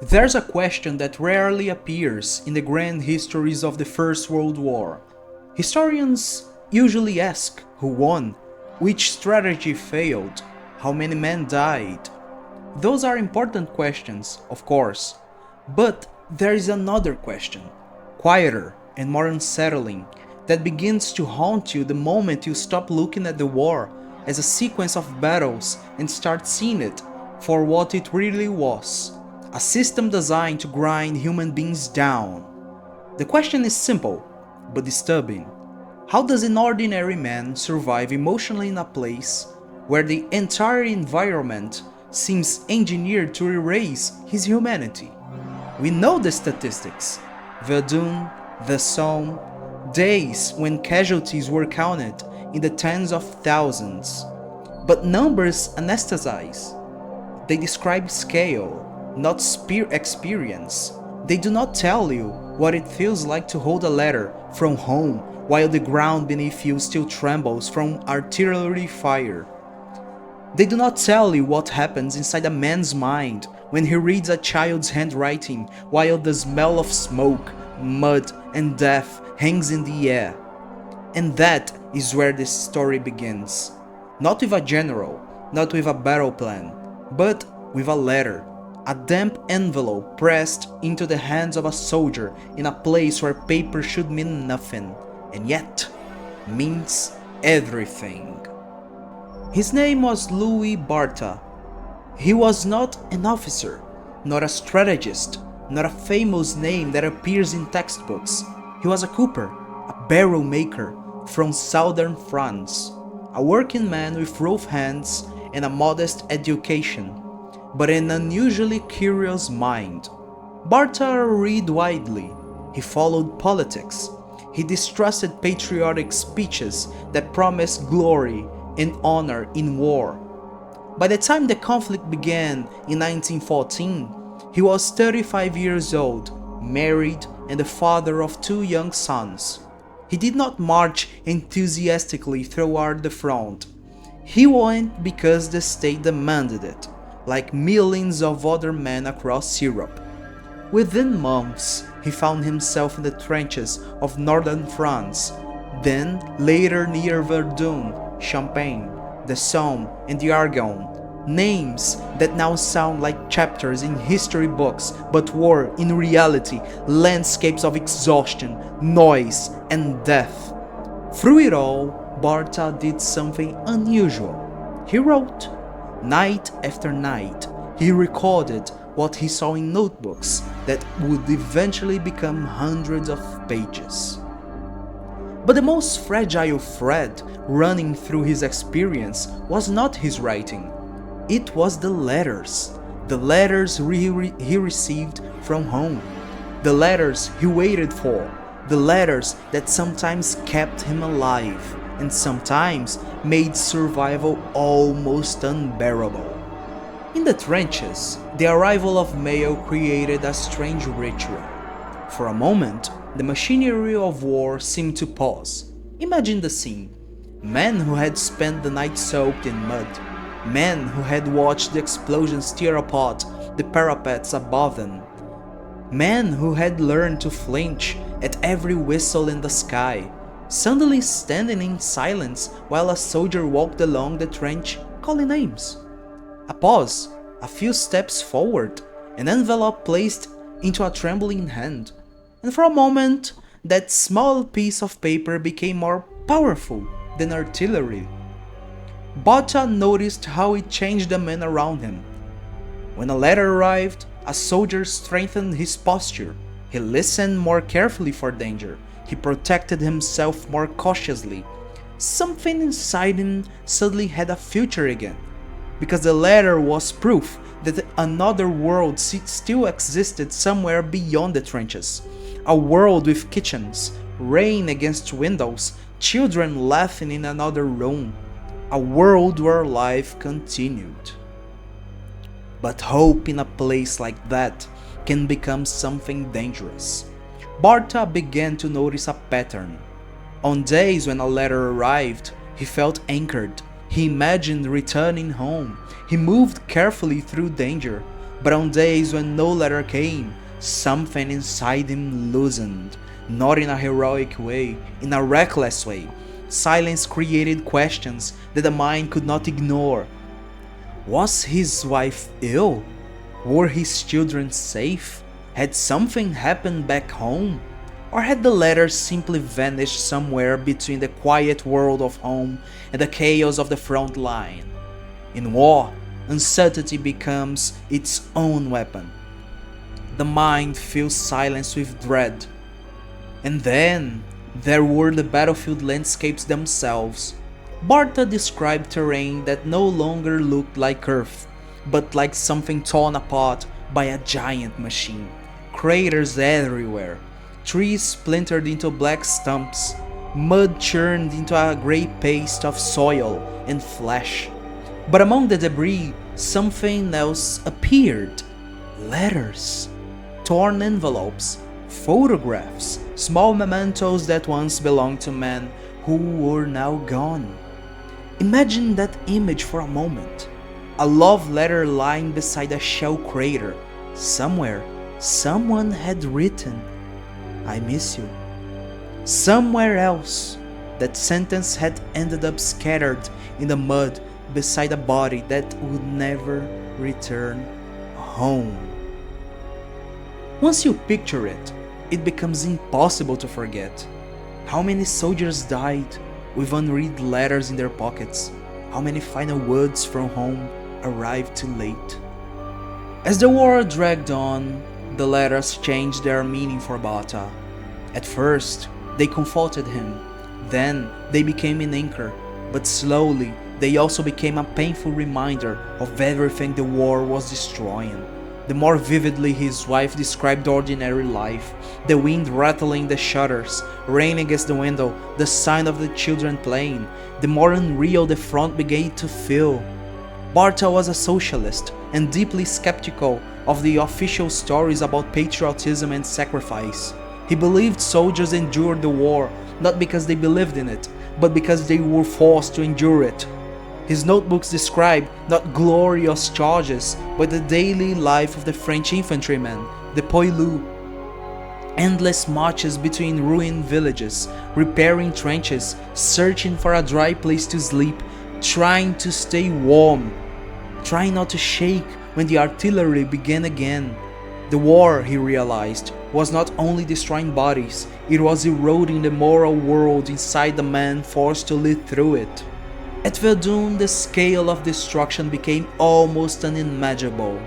There's a question that rarely appears in the grand histories of the First World War. Historians usually ask who won, which strategy failed, how many men died. Those are important questions, of course, but there is another question, quieter and more unsettling, that begins to haunt you the moment you stop looking at the war as a sequence of battles and start seeing it for what it really was. A system designed to grind human beings down. The question is simple, but disturbing. How does an ordinary man survive emotionally in a place where the entire environment seems engineered to erase his humanity? We know the statistics. Verdun, the Somme, days when casualties were counted in the tens of thousands. But numbers anesthetize. They describe scale, not experience. They do not tell you what it feels like to hold a letter from home while the ground beneath you still trembles from artillery fire. They do not tell you what happens inside a man's mind when he reads a child's handwriting while the smell of smoke, mud, and death hangs in the air. And that is where this story begins. Not with a general, not with a battle plan, but with a letter. A damp envelope pressed into the hands of a soldier in a place where paper should mean nothing, and yet means everything. His name was Louis Barthas. He was not an officer, not a strategist, not a famous name that appears in textbooks. He was a cooper, a barrel maker from southern France, a working man with rough hands and a modest education, but an unusually curious mind. Barthas read widely. He followed politics. He distrusted patriotic speeches that promised glory and honor in war. By the time the conflict began in 1914, he was 35 years old, married, and the father of two young sons. He did not march enthusiastically throughout the front. He went because the state demanded it, like millions of other men across Europe. Within months, he found himself in the trenches of northern France, then later near Verdun, Champagne, the Somme, and the Argonne, names that now sound like chapters in history books but were, in reality, landscapes of exhaustion, noise, and death. Through it all, Barthas did something unusual. He wrote. Night after night, he recorded what he saw in notebooks that would eventually become hundreds of pages. But the most fragile thread running through his experience was not his writing. It was the letters he received from home, the letters he waited for, the letters that sometimes kept him alive and sometimes made survival almost unbearable. In the trenches, the arrival of mail created a strange ritual. For a moment, the machinery of war seemed to pause. Imagine the scene. Men who had spent the night soaked in mud, men who had watched the explosions tear apart the parapets above them, men who had learned to flinch at every whistle in the sky, suddenly standing in silence while a soldier walked along the trench calling names. A pause, a few steps forward, an envelope placed into a trembling hand, and for a moment that small piece of paper became more powerful than artillery. Barthas noticed how it changed the men around him. When a letter arrived, a soldier strengthened his posture. He listened more carefully for danger. He protected himself more cautiously. Something inside him suddenly had a future again, because the letter was proof that another world still existed somewhere beyond the trenches. A world with kitchens, rain against windows, children laughing in another room. A world where life continued. But hope in a place like that can become something dangerous. Barthas began to notice a pattern. On days when a letter arrived, he felt anchored. He imagined returning home. He moved carefully through danger, But on days when no letter came, something inside him loosened, not in a heroic way, in a reckless way. Silence created questions that the mind could not ignore. Was his wife ill? Were his children safe? Had something happened back home? Or had the letters simply vanished somewhere between the quiet world of home and the chaos of the front line? In war, uncertainty becomes its own weapon. The mind fills silence with dread. And then, there were the battlefield landscapes themselves. Barthas described terrain that no longer looked like earth, but like something torn apart by a giant machine. Craters everywhere, trees splintered into black stumps, mud churned into a grey paste of soil and flesh. But among the debris, something else appeared. Letters, torn envelopes, photographs, small mementos that once belonged to men who were now gone. Imagine that image for a moment. A love letter lying beside a shell crater. Somewhere, someone had written, "I miss you." Somewhere else, that sentence had ended up scattered in the mud beside a body that would never return home. Once you picture it, it becomes impossible to forget. How many soldiers died with unread letters in their pockets? How many final words from home arrived too late? As the war dragged on, the letters changed their meaning for Barthas. At first, they comforted him, then they became an anchor, but slowly they also became a painful reminder of everything the war was destroying. The more vividly his wife described ordinary life, the wind rattling the shutters, rain against the window, the sound of the children playing, the more unreal the front began to feel. Barthas was a socialist and deeply skeptical of the official stories about patriotism and sacrifice. He believed soldiers endured the war not because they believed in it, but because they were forced to endure it. His notebooks describe not glorious charges, but the daily life of the French infantryman, the poilus. Endless marches between ruined villages, repairing trenches, searching for a dry place to sleep, trying to stay warm, trying not to shake when the artillery began again. The war, he realized, was not only destroying bodies, it was eroding the moral world inside the man forced to live through it. At Verdun, the scale of destruction became almost unimaginable.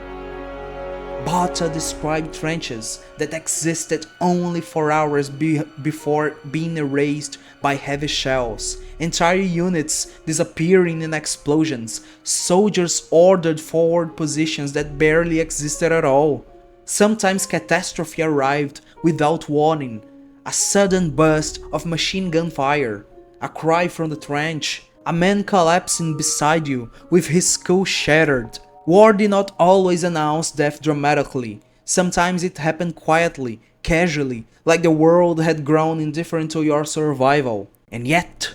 Barthas described trenches that existed only for hours before being erased by heavy shells, entire units disappearing in explosions, soldiers ordered forward positions that barely existed at all. Sometimes catastrophe arrived without warning, a sudden burst of machine gun fire, a cry from the trench, a man collapsing beside you with his skull shattered. War did not always announce death dramatically. Sometimes it happened quietly, casually, like the world had grown indifferent to your survival. And yet,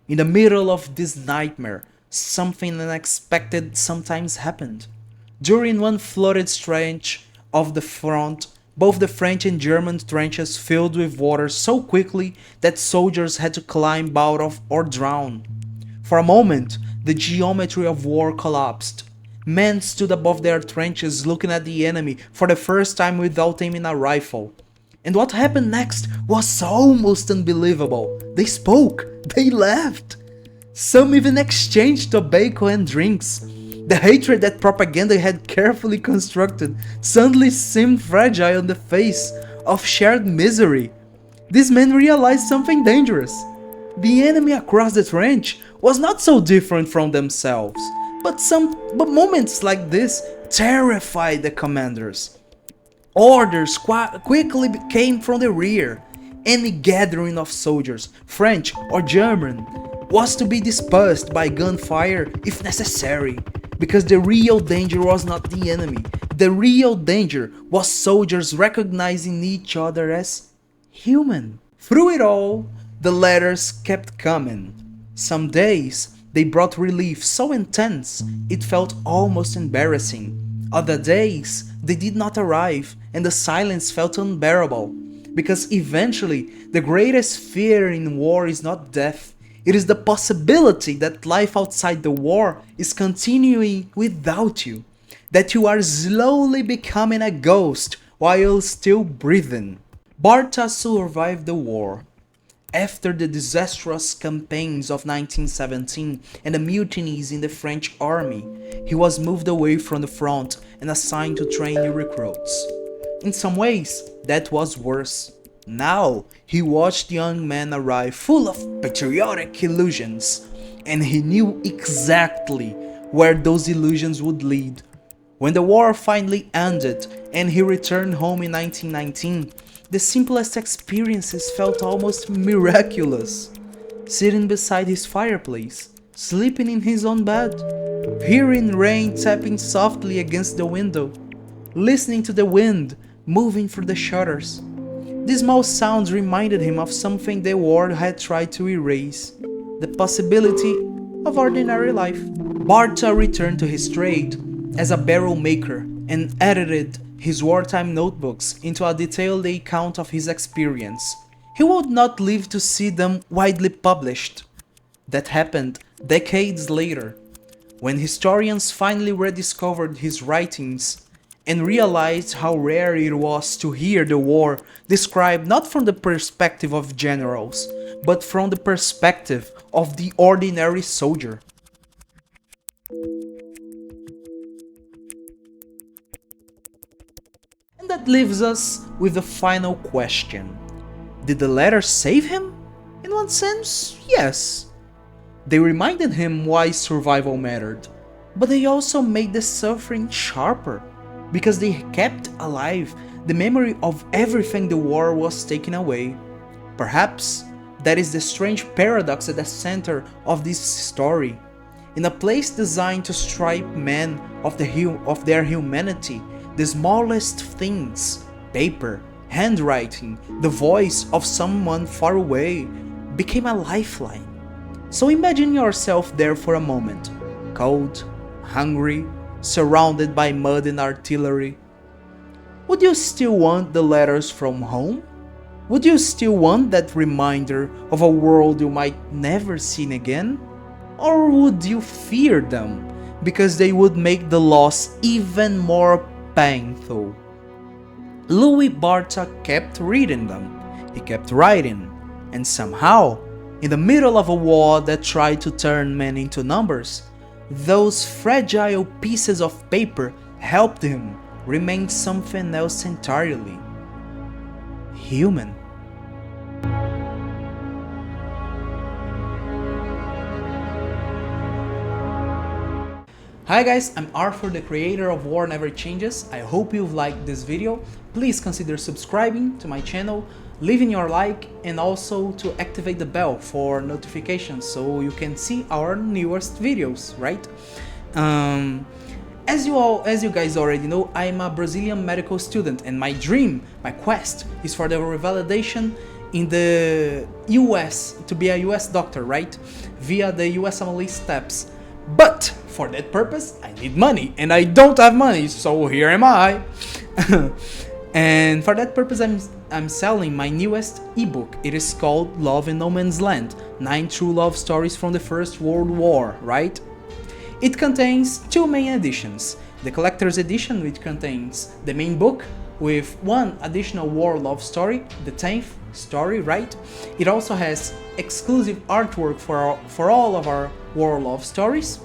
in the middle of this nightmare, something unexpected sometimes happened. During one flooded stretch of the front, both the French and German trenches filled with water so quickly that soldiers had to climb out of or drown. For a moment, the geometry of war collapsed. Men stood above their trenches looking at the enemy for the first time without aiming a rifle. And what happened next was almost unbelievable. They spoke, they laughed. Some even exchanged tobacco and drinks. The hatred that propaganda had carefully constructed suddenly seemed fragile in the face of shared misery. These men realized something dangerous. The enemy across the trench was not so different from themselves, but moments like this terrified the commanders. Orders quickly came from the rear. Any gathering of soldiers, French or German, was to be dispersed by gunfire if necessary, because the real danger was not the enemy. The real danger was soldiers recognizing each other as human. Through it all, the letters kept coming. Some days, they brought relief so intense, it felt almost embarrassing. Other days, they did not arrive, and the silence felt unbearable. Because eventually, the greatest fear in war is not death, it is the possibility that life outside the war is continuing without you, that you are slowly becoming a ghost while still breathing. Barthas survived the war. After the disastrous campaigns of 1917 and the mutinies in the French army, he was moved away from the front and assigned to train new recruits. In some ways, that was worse. Now, he watched the young men arrive full of patriotic illusions, and he knew exactly where those illusions would lead. When the war finally ended and he returned home in 1919, the simplest experiences felt almost miraculous. Sitting beside his fireplace, sleeping in his own bed, hearing rain tapping softly against the window, listening to the wind moving through the shutters. These small sounds reminded him of something the war had tried to erase, the possibility of ordinary life. Barta returned to his trade as a barrel maker and edited his wartime notebooks into a detailed account of his experience. He would not live to see them widely published. That happened decades later, when historians finally rediscovered his writings and realized how rare it was to hear the war described not from the perspective of generals, but from the perspective of the ordinary soldier. And that leaves us with the final question. Did the letters save him? In one sense, yes. They reminded him why survival mattered, but they also made the suffering sharper, because they kept alive the memory of everything the war was taking away. Perhaps that is the strange paradox at the center of this story. In a place designed to strip men of their humanity, the smallest things, paper, handwriting, the voice of someone far away, became a lifeline. So imagine yourself there for a moment, cold, hungry, surrounded by mud and artillery. Would you still want the letters from home? Would you still want that reminder of a world you might never see again? Or would you fear them because they would make the loss even more painful? Louis Barta kept reading them, he kept writing, and somehow, in the middle of a war that tried to turn men into numbers, those fragile pieces of paper helped him remain something else entirely. Human. Hi guys, I'm Arthur, the creator of War Never Changes. I hope you've liked this video. Please consider subscribing to my channel, leaving your like, and also to activate the bell for notifications so you can see our newest videos, right? As you guys already know, I'm a Brazilian medical student, and my dream, my quest, is for the revalidation in the US, to be a US doctor, right? Via the USMLE steps. But for that purpose, I need money, and I don't have money, so here am I. And for that purpose, I'm selling my newest ebook. It is called Love in No Man's Land, 9 True Love Stories from the First World War, right? It contains two main editions. The collector's edition, which contains the main book with one additional war love story, the 10th story, right? It also has exclusive artwork for all of our war love stories.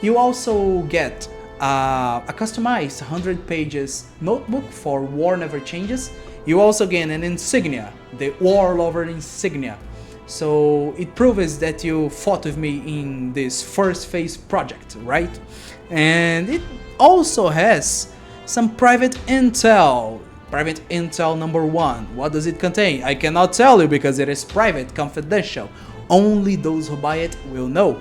You also get a customized 100 pages notebook for War Never Changes. You also get an insignia, the War Lover insignia. So it proves that you fought with me in this first phase project, right? And it also has some private intel. Private intel number 1. What does it contain? I cannot tell you because it is private, confidential. Only those who buy it will know.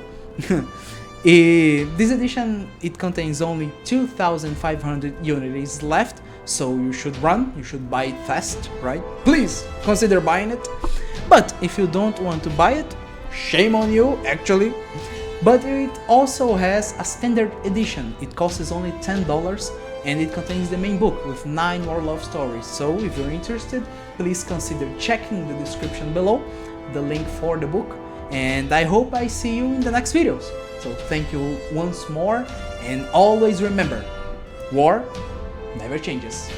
This edition, it contains only 2,500 units left, so you should run, you should buy it fast, right? Please consider buying it. But if you don't want to buy it, shame on you, actually. But it also has a standard edition. It costs only $10, and it contains the main book with 9 more love stories. So if you're interested, please consider checking the description below, the link for the book, and I hope I see you in the next videos. So thank you once more, and always remember, war never changes.